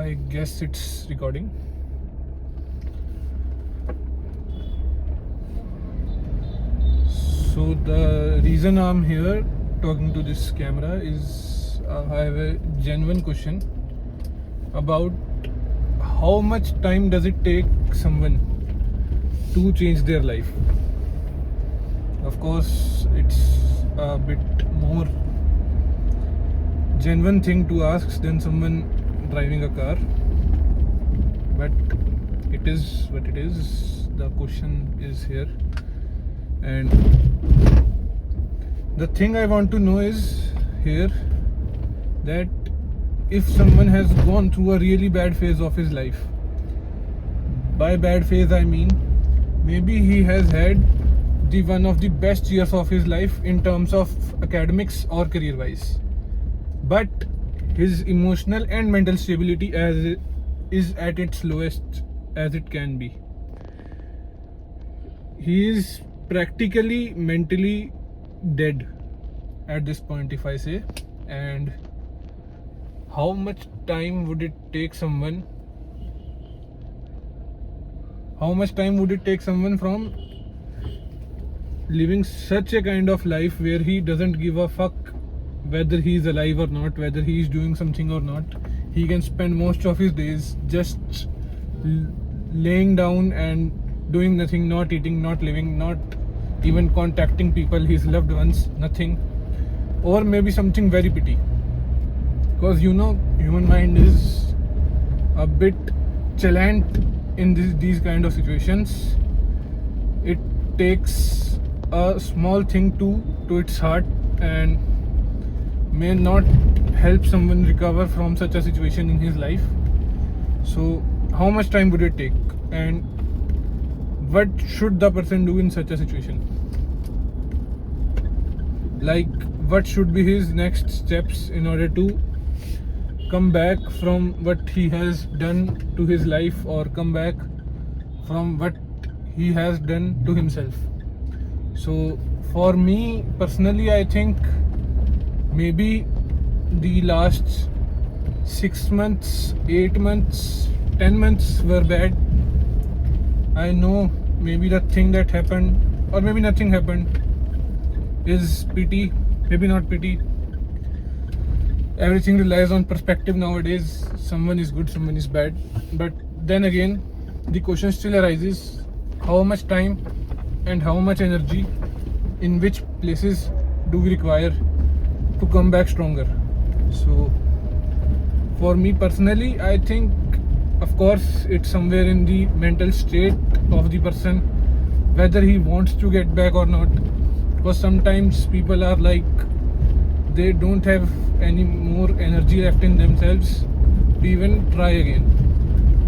I guess it's recording. So the reason I'm here talking to this camera is I have a genuine question about how much time does it take someone to change their life. Of course, it's a bit more genuine thing to ask than someone driving a car, but it is what it is. The question is here, and the thing I want to know is here that if someone has gone through a really bad phase of his life, by bad phase I mean maybe he has had the one of the best years of his life in terms of academics or career wise, but his emotional and mental stability is at its lowest as it can be. He is practically mentally dead at this point, if I say. And how much time would it take someone from living such a kind of life where he doesn't give a fuck whether he is alive or not, whether he is doing something or not. He can spend most of his days just laying down and doing nothing, not eating, not living, not even contacting people, his loved ones, nothing. Or maybe something very petty, because human mind is a bit challenged in these kind of situations. It takes a small thing to its heart and may not help someone recover from such a situation in his life. So how much time would it take, and what should the person do in such a situation? Like, what should be his next steps in order to come back from what he has done to his life, or come back from what he has done to himself? So for me personally, I think maybe the last 6 months, 8 months, 10 months were bad. I know maybe the thing that happened, or maybe nothing happened, is pity, maybe not pity. Everything relies on perspective nowadays. Someone is good, someone is bad. But then again, the question still arises, how much time and how much energy in which places do we require to come back stronger? So for me personally, I think of course it's somewhere in the mental state of the person whether he wants to get back or not. Because sometimes people are like, they don't have any more energy left in themselves to even try again,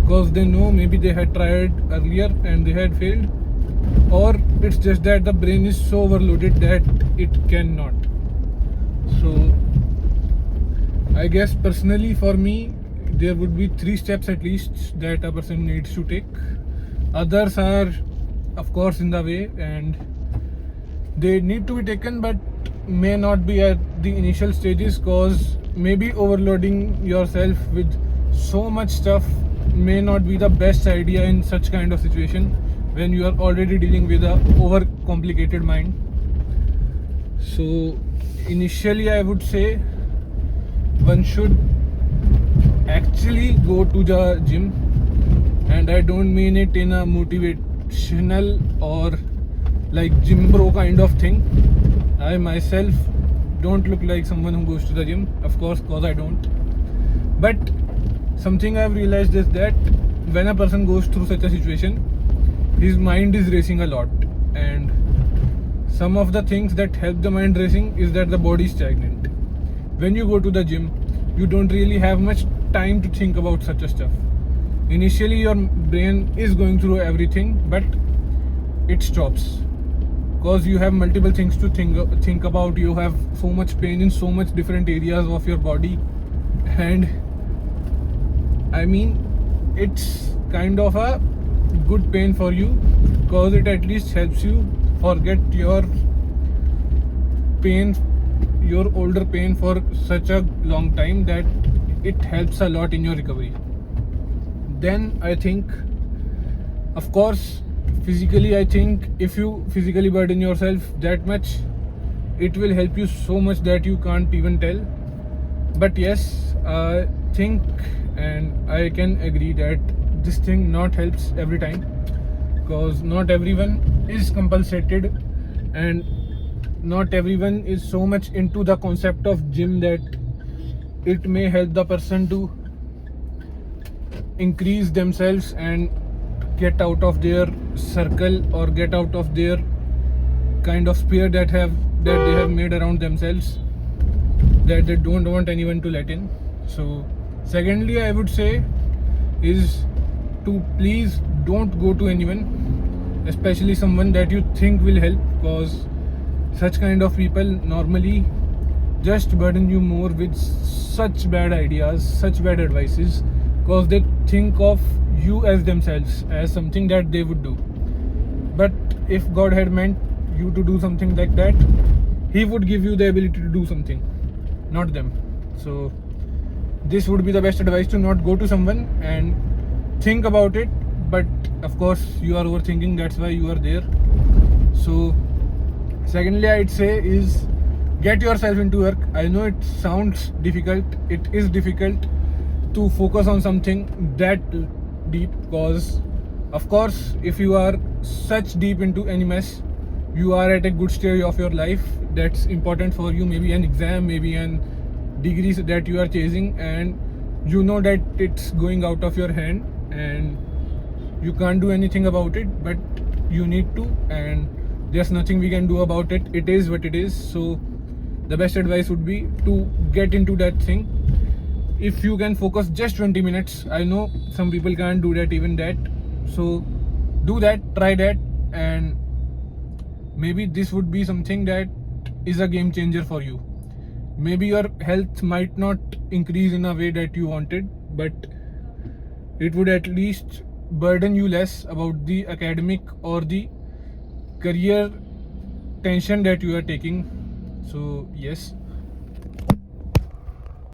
because they know maybe they had tried earlier and they had failed, or it's just that the brain is so overloaded that it cannot. So I guess personally for me, there would be 3 steps at least that a person needs to take. Others are of course in the way and they need to be taken, but may not be at the initial stages, because maybe overloading yourself with so much stuff may not be the best idea in such kind of situation when you are already dealing with a overcomplicated mind. So initially I would say one should actually go to the gym, and I don't mean it in a motivational or like gym bro kind of thing. I myself don't look like someone who goes to the gym, of course, because I don't. But something I've realized is that when a person goes through such a situation, his mind is racing a lot, and some of the things that help the mind racing is that the body is stagnant. When you go to the gym, you don't really have much time to think about such a stuff. Initially your brain is going through everything, but it stops, because you have multiple things to think about. You have so much pain in so much different areas of your body, and I mean it's kind of a good pain for you, because it at least helps you forget your pain, your older pain for such a long time, that it helps a lot in your recovery. then I think, of course, physically, I think if you physically burden yourself that much, it will help you so much that you can't even tell. But yes, I think and I can agree that this thing not helps every time, because not everyone is compensated and not everyone is so much into the concept of gym that it may help the person to increase themselves and get out of their circle or get out of their kind of sphere that they have made around themselves, that they don't want anyone to let in. So secondly, I would say is to please don't go to anyone, especially someone that you think will help, because such kind of people normally just burden you more with such bad ideas, such bad advices, because they think of you as themselves, as something that they would do. But if God had meant you to do something like that, He would give you the ability to do something, not them. So this would be the best advice, to not go to someone and think about it. But of course you are overthinking, that's why you are there. So secondly, I'd say is get yourself into work. I know it sounds difficult, it is difficult to focus on something that deep, because of course if you are such deep into any mess, you are at a good stage of your life that's important for you, maybe an exam, maybe an degree that you are chasing, and you know that it's going out of your hand and you can't do anything about it, but you need to, and there's nothing we can do about it. It is what it is. So the best advice would be to get into that thing. If you can focus just 20 minutes, I know some people can't do that, even that, so do that, try that, and maybe this would be something that is a game changer for you. Maybe your health might not increase in a way that you wanted, but it would at least burden you less about the academic or the career tension that you are taking. So yes,